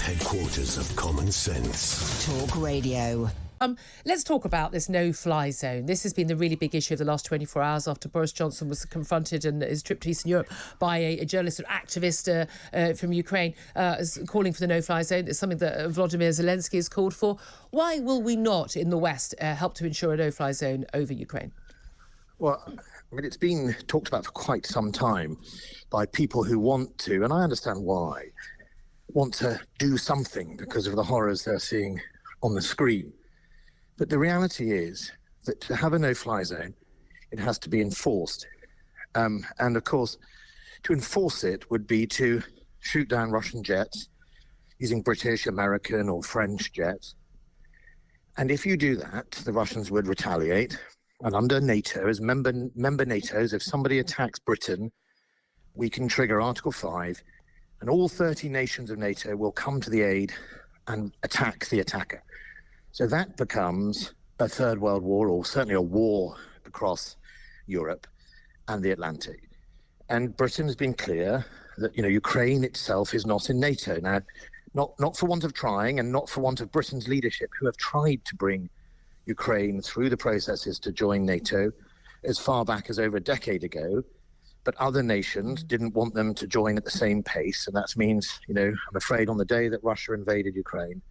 Headquarters of common sense. Talk Radio. Let's talk about this no-fly zone. This has been the really big issue of the last 24 hours after Boris Johnson was confronted in his trip to Eastern Europe by a journalist and activist from Ukraine calling for the no-fly zone. It's something that Volodymyr Zelensky has called for. Why will we not, in the West, help to ensure a no-fly zone over Ukraine? Well, I mean, it's been talked about for quite some time by people who want to, and I understand why, want to do something because of the horrors they're seeing on the screen. But the reality is that to have a no-fly zone, it has to be enforced. And of course, to enforce it would be to shoot down Russian jets using British, American or French jets. And if you do that, the Russians would retaliate. And under NATO, as member NATOs, if somebody attacks Britain, we can trigger Article 5, and all 30 nations of NATO will come to the aid and attack the attacker. So that becomes a third world war, or certainly a war across Europe and the Atlantic. And Britain has been clear that, Ukraine itself is not in NATO. Now, not for want of trying and not for want of Britain's leadership, who have tried to bring Ukraine through the processes to join NATO as far back as over a decade ago. But other nations didn't want them to join at the same pace. And that means, I'm afraid on the day that Russia invaded Ukraine,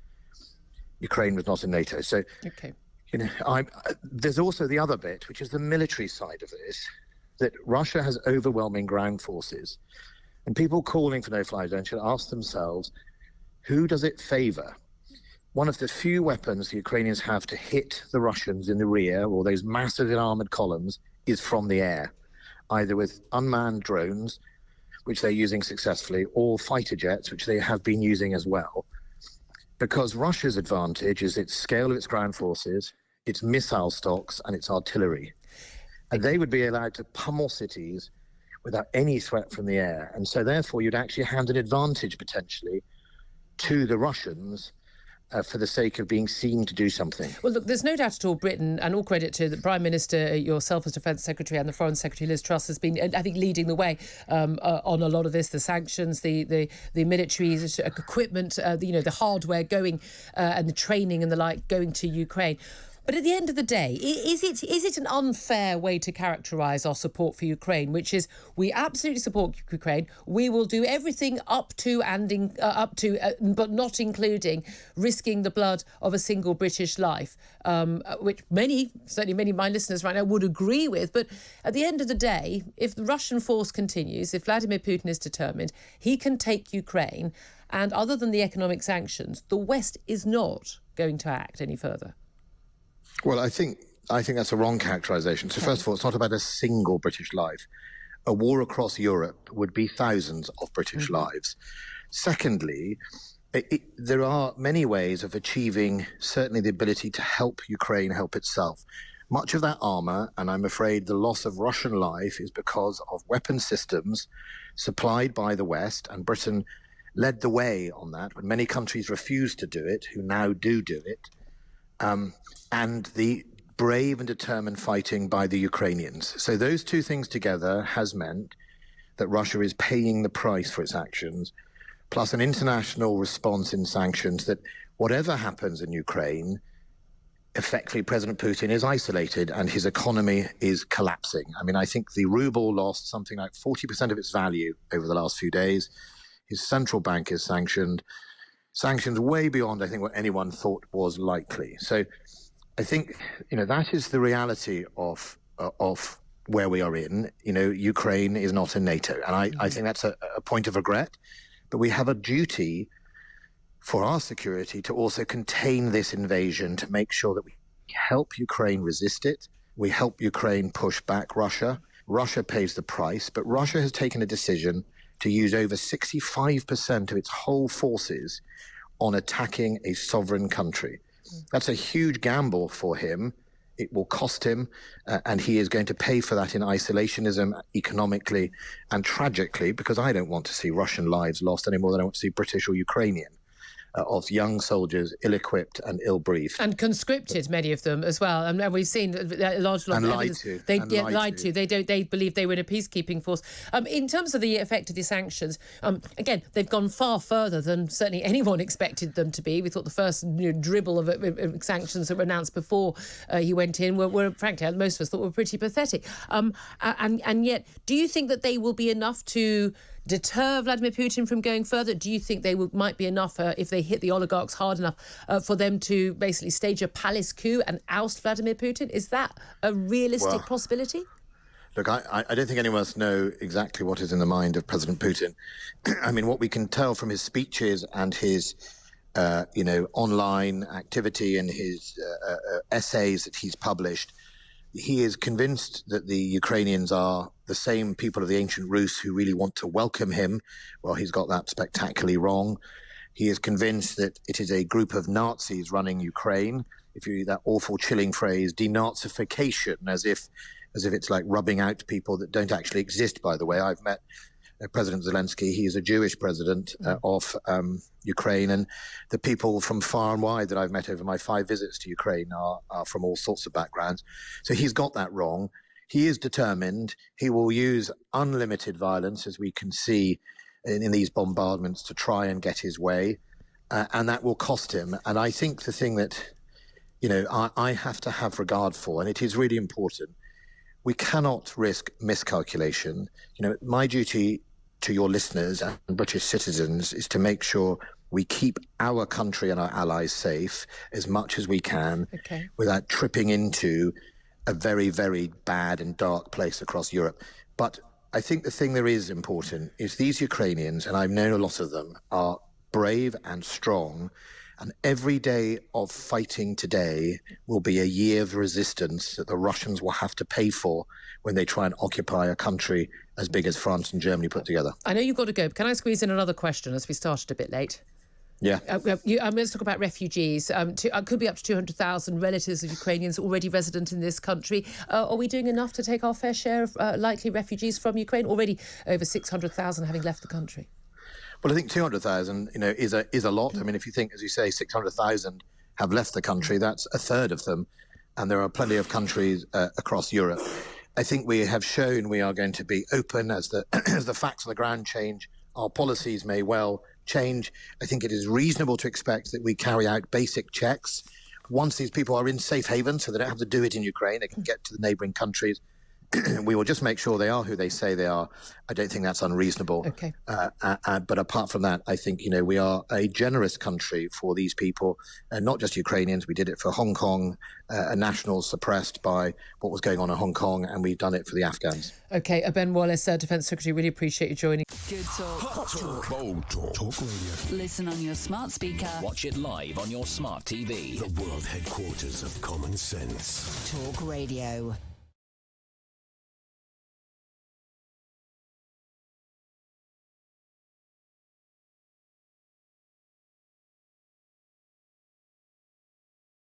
Ukraine was not in NATO. So, okay. There's also the other bit, which is the military side of this, that Russia has overwhelming ground forces. And people calling for no-fly zone should ask themselves, who does it favor? One of the few weapons the Ukrainians have to hit the Russians in the rear, or those massive armored columns, is from the air, either with unmanned drones, which they're using successfully, or fighter jets, which they have been using as well. Because Russia's advantage is its scale of its ground forces, its missile stocks, and its artillery. And they would be allowed to pummel cities without any threat from the air. And so therefore you'd actually hand an advantage potentially to the Russians for the sake of being seen to do something. Well, look, there's no doubt at all Britain, and all credit to the Prime Minister, yourself as Defence Secretary, and the Foreign Secretary Liz Truss has been, I think, leading the way on a lot of this, the sanctions, the military equipment, the hardware going and the training and the like going to Ukraine. But at the end of the day, is it an unfair way to characterise our support for Ukraine, which is we absolutely support Ukraine, we will do everything up to but not including risking the blood of a single British life, which certainly many of my listeners right now would agree with. But at the end of the day, if the Russian force continues, if Vladimir Putin is determined, he can take Ukraine, and other than the economic sanctions, the West is not going to act any further. Well, I think that's a wrong characterisation. So first of all, it's not about a single British life. A war across Europe would be thousands of British lives. Secondly, there are many ways of achieving certainly the ability to help Ukraine help itself. Much of that armour, and I'm afraid the loss of Russian life, is because of weapon systems supplied by the West, and Britain led the way on that when many countries refused to do it, who now do it. And the brave and determined fighting by the Ukrainians. So those two things together has meant that Russia is paying the price for its actions, plus an international response in sanctions that whatever happens in Ukraine, effectively President Putin is isolated and his economy is collapsing. I mean, I think the ruble lost something like 40% of its value over the last few days. His central bank is sanctioned way beyond, I think, what anyone thought was likely. So I think, that is the reality of where we are in. Ukraine is not in NATO. And I think that's a point of regret. But we have a duty for our security to also contain this invasion, to make sure that we help Ukraine resist it. We help Ukraine push back Russia. Russia pays the price. But Russia has taken a decision to use over 65% of its whole forces on attacking a sovereign country. That's a huge gamble for him. It will cost him, and he is going to pay for that in isolationism, economically, and tragically, because I don't want to see Russian lives lost any more than I want to see British or Ukrainian. of young soldiers, ill-equipped and ill-briefed. And conscripted, many of them as well. And we've seen a large lot and of lied evidence. to. They and get lied lied to. They believe they were in a peacekeeping force. In terms of the effect of the sanctions, again, they've gone far further than certainly anyone expected them to be. We thought the first dribble of sanctions that were announced before he went in were frankly, most of us thought were pretty pathetic. And yet, do you think that they will be enough to deter Vladimir Putin from going further? Do you think they might be enough, if they hit the oligarchs hard enough, for them to basically stage a palace coup and oust Vladimir Putin? Is that a realistic possibility? Look, I don't think any of us know exactly what is in the mind of President Putin. I mean, what we can tell from his speeches and his, online activity and his essays that he's published, he is convinced that the Ukrainians are the same people of the ancient Rus who really want to welcome him. Well, he's got that spectacularly wrong. He is convinced that it is a group of Nazis running Ukraine. If you use that awful, chilling phrase, denazification, as if it's like rubbing out people that don't actually exist, by the way. I've met President Zelensky. He is a Jewish president of Ukraine, and the people from far and wide that I've met over my 5 visits to Ukraine are from all sorts of backgrounds. So he's got that wrong. He is determined. He will use unlimited violence, as we can see in these bombardments, to try and get his way, and that will cost him. And I think the thing that, I have to have regard for, and it is really important, we cannot risk miscalculation. My duty to your listeners and British citizens is to make sure we keep our country and our allies safe as much as we can, without tripping into a very, very bad and dark place across Europe. But I think the thing that is important is these Ukrainians, and I've known a lot of them, are brave and strong. And every day of fighting today will be a year of resistance that the Russians will have to pay for when they try and occupy a country as big as France and Germany put together. I know you've got to go, but can I squeeze in another question, as we started a bit late? Yeah. Let's talk about refugees. Could be up to 200,000 relatives of Ukrainians already resident in this country. Are we doing enough to take our fair share of likely refugees from Ukraine? Already over 600,000 having left the country. Well, I think 200,000, is a lot. I mean, if you think, as you say, 600,000 have left the country, that's a third of them. And there are plenty of countries across Europe. I think we have shown we are going to be open as the as the facts on the ground change. Our policies may well change. I think it is reasonable to expect that we carry out basic checks. Once these people are in safe haven, so they don't have to do it in Ukraine, they can get to the neighbouring countries. We will just make sure they are who they say they are. I don't think that's unreasonable. Okay. But apart from that, I think, we are a generous country for these people, and not just Ukrainians. We did it for Hong Kong, nationals suppressed by what was going on in Hong Kong, and we've done it for the Afghans. Okay, Ben Wallace, Defence Secretary, really appreciate you joining. Good talk. Hot talk. Bold talk. Talk radio. Listen on your smart speaker. Watch it live on your smart TV. The world headquarters of common sense. Talk Radio.